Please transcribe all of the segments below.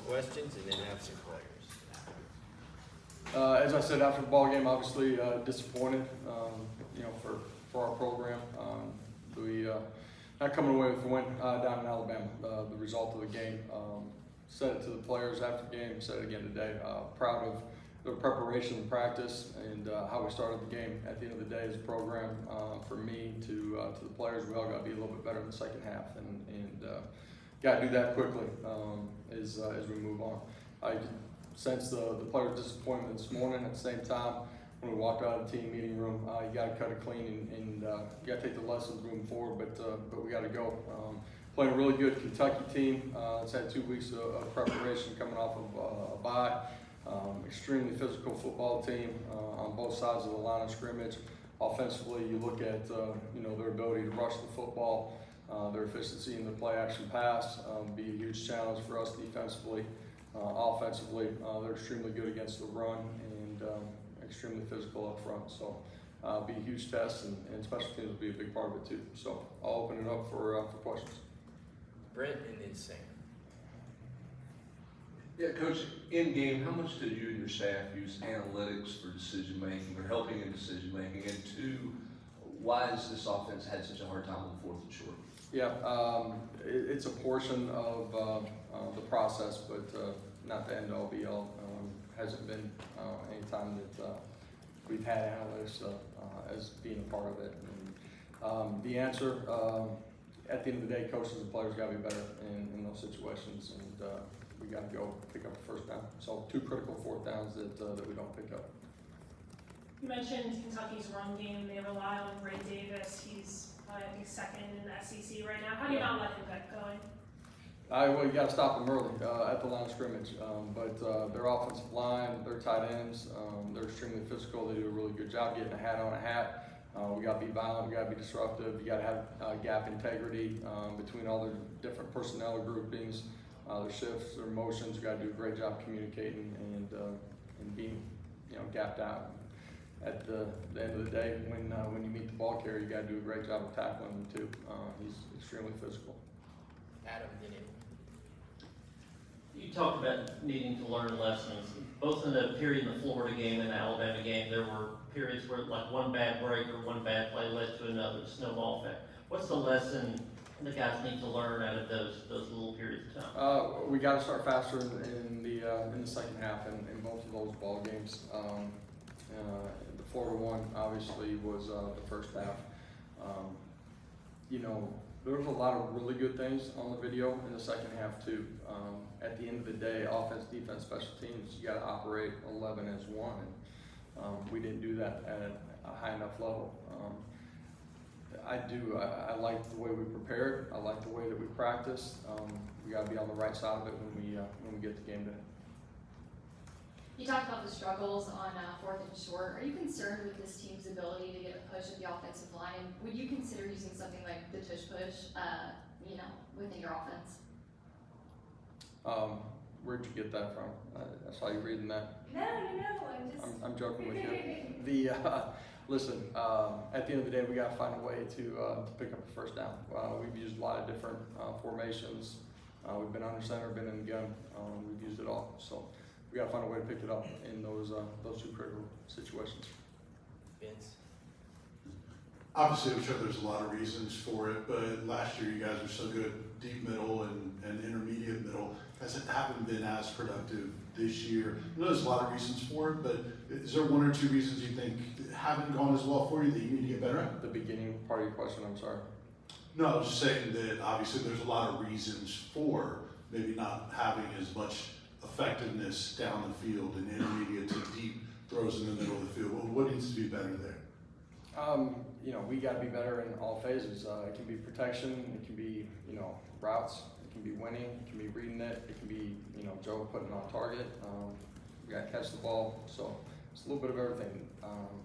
questions and then have some players. As I said after the ball game, obviously disappointed, for our program. We not coming away with the win down in Alabama. The result of the game. Said it to the players after the game. Said it again today. Proud of the preparation and practice and how we started the game. At the end of the day, as a program, for me to the players, we all got to be a little bit better in the second half, and got to do that quickly as we move on. I could sense the players' disappointment this morning. At the same time, when we walked out of the team meeting room, you got to cut it clean and you got to take the lessons moving forward. But we got to go. Playing a really good Kentucky team. It's had 2 weeks of preparation coming off of a bye. Extremely physical football team on both sides of the line of scrimmage. Offensively, you look at their ability to rush the football, their efficiency in the play action pass, be a huge challenge for us defensively. Offensively, they're extremely good against the run and extremely physical up front. So be a huge test, and special teams will be a big part of it too. So I'll open it up for questions. Brent and then Sam. Yeah, Coach, in game, how much did you and your staff use analytics for decision making or helping in decision making? And two, why has this offense had such a hard time on 4th and short? Yeah, it's a portion of the process, but not the end all be all. Hasn't been any time that we've had analytics as being a part of it. And, the answer, at the end of the day, coaches and players got to be better in those situations, and we got to go pick up the first down. So 2 critical 4th downs that we don't pick up. You mentioned Kentucky's run game. They rely on Ray Davis. He's I think second in the SEC right now. How do you not let him get going? Well, you got to stop them early at the line of scrimmage. But their offensive line, their tight ends, they're extremely physical. They do a really good job getting a hat on a hat. We got to be violent. We got to be disruptive. You got to have gap integrity between all their different personnel groupings, their shifts, their motions. You got to do a great job communicating and being gapped out. At the end of the day, when you meet the ball carrier, you got to do a great job of tackling him too. He's extremely physical. Adam and then You talked about needing to learn lessons. Both in the period in the Florida game and the Alabama game, there were periods where like one bad break or one bad play led to another snowball effect. What's the lesson the guys need to learn out of those little periods of time? We got to start faster in the second half in both of those ball games. The Florida one obviously was the first half. There was a lot of really good things on the video in the second half too. At the end of the day, offense, defense, special teams, you got to operate 11 as one. And, we didn't do that at a high enough level. I like the way we prepared. I like the way that we practiced. We got to be on the right side of it when we get the game day. You talked about the struggles on 4th and short. Are you concerned with this team's ability to get a push at the offensive line? And would you consider using something like the tush push, within your offense? Where'd you get that from? I saw you reading that. No, I'm just. I'm joking with you. Listen. At the end of the day, we got to find a way to pick up the first down. We've used a lot of different formations. We've been under center, been in the gun. We've used it all. So we got to find a way to pick it up in those 2 critical situations. Vince. Obviously, I'm sure there's a lot of reasons for it, but last year you guys were so good deep middle and intermediate middle. Guys haven't been as productive this year. I know there's a lot of reasons for it, but is there 1 or 2 reasons you think haven't gone as well for you that you need to get better at? The beginning part of your question, I'm sorry. No, I was just saying that obviously there's a lot of reasons for maybe not having as much effectiveness down the field and intermediate to deep throws in the middle of the field. Well, what needs to be better there? We got to be better in all phases. It can be protection, it can be, routes, it can be winning, it can be reading it, it can be, Joe putting on target. We got to catch the ball. So it's a little bit of everything.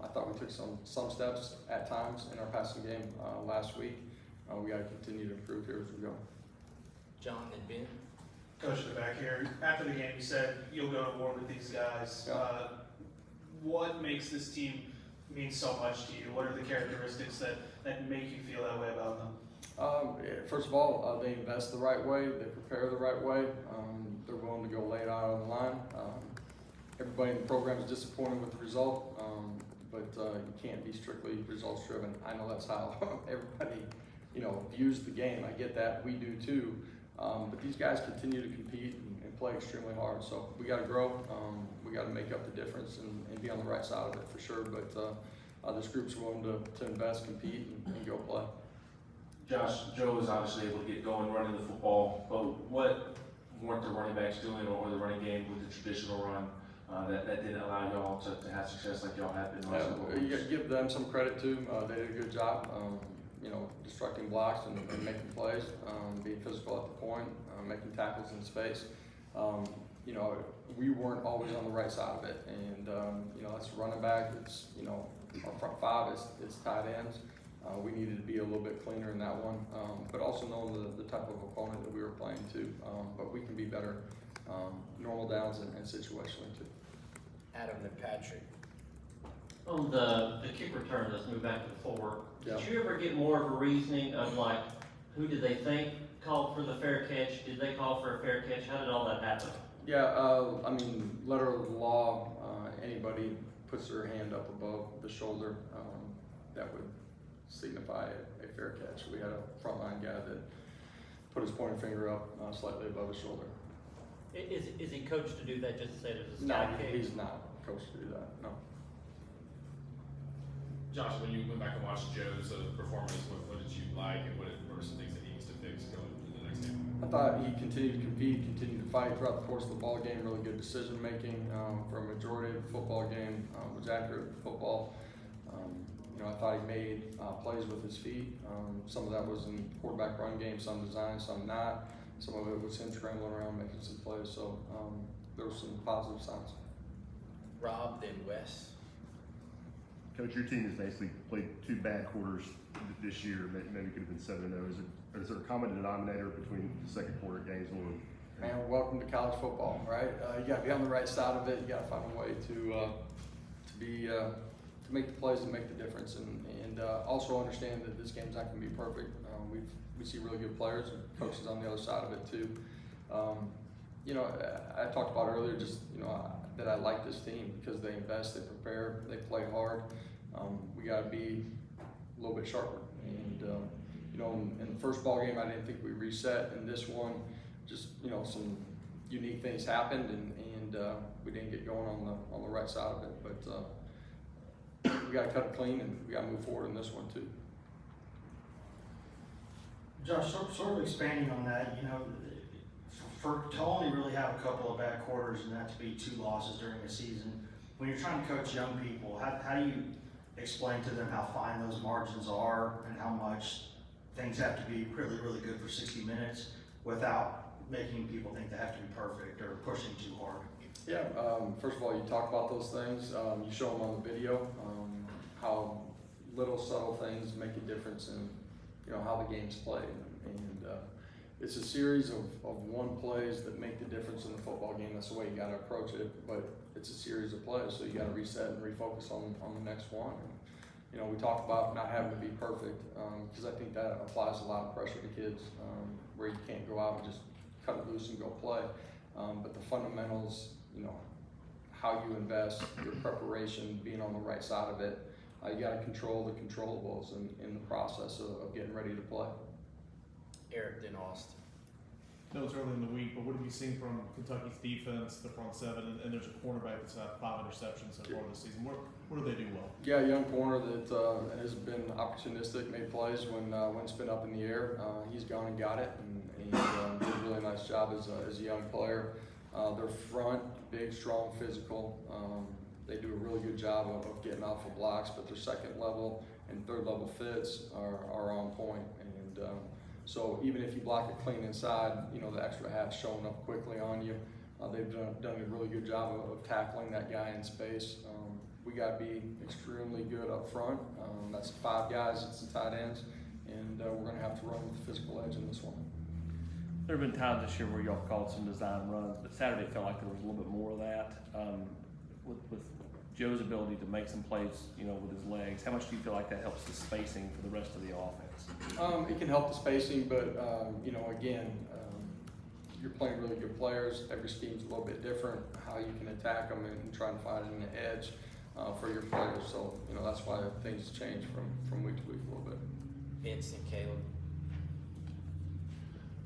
I thought we took some steps at times in our passing game last week. We got to continue to improve here as we go. John and Ben. Coach in the back here, after the game you said you'll go to war with these guys. Yeah. What makes this team mean so much to you? What are the characteristics that make you feel that way about them? First of all, they invest the right way, they prepare the right way, they're willing to go lay everybody in the program is disappointed with the result, but you can't be strictly results driven. I know that's how everybody, views the game. I get that, we do too. But these guys continue to compete and play extremely hard. So we got to grow. We got to make up the difference and be on the right side of it for sure. But this group's willing to invest, compete, and go play. Josh, Joe was obviously able to get going running the football, but what weren't the running backs doing or the running game with the traditional run that didn't allow y'all to have success like y'all have been? You got to give them some credit too. They did a good job, destructing blocks and making plays, being physical at the point, making tackles in space. We weren't always on the right side of it, and that's running back. It's our front five. It's tight ends. We needed to be a little bit cleaner in that one, but also knowing the type of opponent that we were playing too. But we can be better normal downs and situationally too. Adam and Patrick. On the kick return, let's move back to the four. Yeah. Did you ever get more of a reasoning of like, who did they think called for the fair catch? Did they call for a fair catch? How did all that happen? Yeah, letter of the law, anybody puts their hand up above the shoulder, that would signify a fair catch. We had a frontline guy that put his pointer finger up slightly above his shoulder. Is he coached to do that just to say there's a No, sky kick? he's not coached to do that, no. Josh, when you went back and watched Joe's performance, what did you like, and what were some things that he needs to fix going into the next game? I thought he continued to compete, continued to fight throughout the course of the ball game. Really good decision making for a majority of the football game. Was accurate with football. I thought he made plays with his feet. Some of that was in quarterback run game, some design, some not. Some of it was him scrambling around making some plays. So there were some positive signs. Rob, then Wes. Coach, your team has basically played 2 bad quarters this year. Maybe it could have been 7-0. Is there a common denominator between the second quarter games? Man, welcome to college football, right? You got to be on the right side of it. You got to find a way to make the plays and make the difference, and also understand that this game's not going to be perfect. We see really good players and coaches on the other side of it too. I talked about earlier that I like this team because they invest, they prepare, they play hard. We got to be a little bit sharper. And in the first ball game, I didn't think we reset. In this one, just some unique things happened, and we didn't get going on the right side of it. But we got to cut it clean, and we got to move forward in this one too. Josh, sort of expanding on that, to only really have a couple of bad quarters and that to be 2 losses during a season, when you're trying to coach young people, how do you explain to them how fine those margins are and how much things have to be really, really good for 60 minutes without making people think they have to be perfect or pushing too hard? Yeah, first of all, you talk about those things, you show them on the video, how little subtle things make a difference in how the game's played. And it's a series of one plays that make the difference in the football game. That's the way you got to approach it, but it's a series of plays, so you got to reset and refocus on the next one. And, we talk about not having to be perfect, because I think that applies a lot of pressure to kids, where you can't go out and just cut it loose and go play. But the fundamentals, how you invest, your preparation, being on the right side of it, you got to control the controllables in the process of getting ready to play. Eric, then Austin. I know it's early in the week, but what have you seen from Kentucky's defense, the front seven, and there's a cornerback that's had 5 interceptions so far this season. What do they do well? Yeah, young corner that has been opportunistic, made plays when it's been up in the air. He's gone and got it, and did a really nice job as a young player. Their front, big, strong, physical. They do a really good job of getting off of blocks, but their second level and third level fits are on point. And so even if you block it clean inside, the extra half showing up quickly on you. They've done a really good job of tackling that guy in space. We got to be extremely good up front. That's 5 guys, it's the tight ends, and we're going to have to run with the physical edge in this one. There have been times this year where y'all called some design runs, but Saturday it felt like there was a little bit more of that. With Joe's ability to make some plays, with his legs, how much do you feel like that helps the spacing for the rest of the offense? It can help the spacing, but again, you're playing really good players. Every scheme's a little bit different, how you can attack them and try and find an edge for your players. So, you know, that's why things change from week to week a little bit. Vince and Caleb.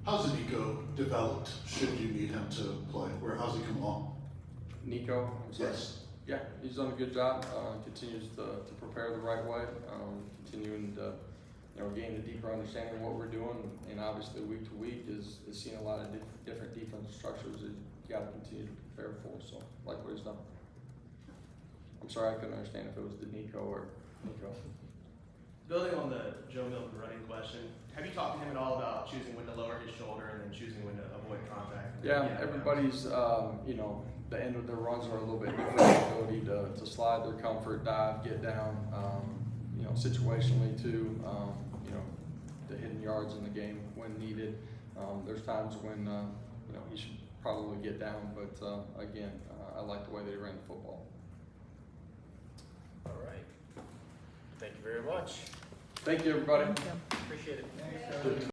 How's Nico developed, should you need him to play? How's he come along? Nico, I'm sorry. Yes. Yeah, he's done a good job. Continues to prepare the right way. Continuing to, you know, gain a deeper understanding of what we're doing, and obviously week to week is seeing a lot of different defensive structures that you got to continue to prepare for. So, like what he's done. I'm sorry, I couldn't understand if it was the Nico or Nico. Building on the Joe Milton running question, have you talked to him at all about choosing when to lower his shoulder and then choosing when to avoid contact? Yeah, everybody's, you know, the end of their runs are a little bit different. The ability to slide their comfort, dive, get down, you know, situationally too, you know, the hidden yards in the game when needed. There's times when, you know, he should probably get down, but again, I like the way they ran the football. All right. Thank you very much. Thank you, everybody. Appreciate it.